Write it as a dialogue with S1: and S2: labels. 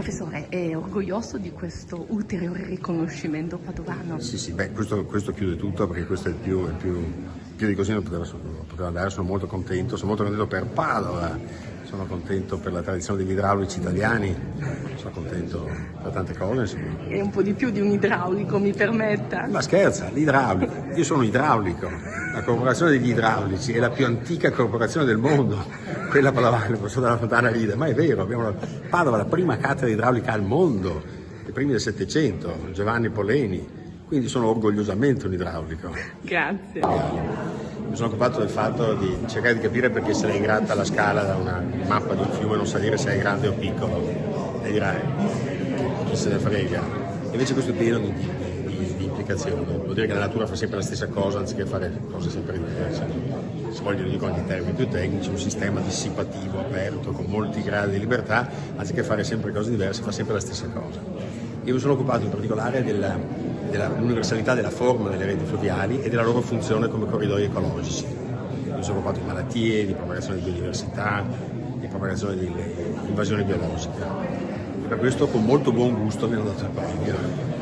S1: Professore, è orgoglioso di questo ulteriore riconoscimento padovano?
S2: Sì, beh, questo chiude tutto, perché questo è il più di così non poteva andare. Sono molto contento per Padova, sono contento per la tradizione degli idraulici italiani, sono contento per tante cose, insomma.
S1: È un po' di più di un idraulico, mi permetta?
S2: Ma scherza, l'idraulico, io sono idraulico, la corporazione degli idraulici è la più antica corporazione del mondo, quella padovana. Il professor Dalla Fontana ride, ma è vero, abbiamo Padova, la prima cattedra idraulica al mondo, i primi del Settecento, Giovanni Poleni, quindi sono orgogliosamente un idraulico.
S1: Grazie.
S2: Mi sono occupato del fatto di cercare di capire perché se lei gratta la scala da una mappa di un fiume non sa dire se è grande o piccolo, e dirai, chi se ne frega. Invece questo è pieno di implicazioni, vuol dire che la natura fa sempre la stessa cosa anziché fare cose sempre diverse. Se voglio dico anche in termini più tecnici, un sistema dissipativo aperto con molti gradi di libertà, anziché fare sempre cose diverse, fa sempre la stessa cosa. Io mi sono occupato in particolare dell'universalità della forma delle reti fluviali e della loro funzione come corridoi ecologici. Mi sono occupato di malattie, di propagazione di biodiversità, di propagazione di invasione biologica. E per questo con molto buon gusto mi hanno dato il premio.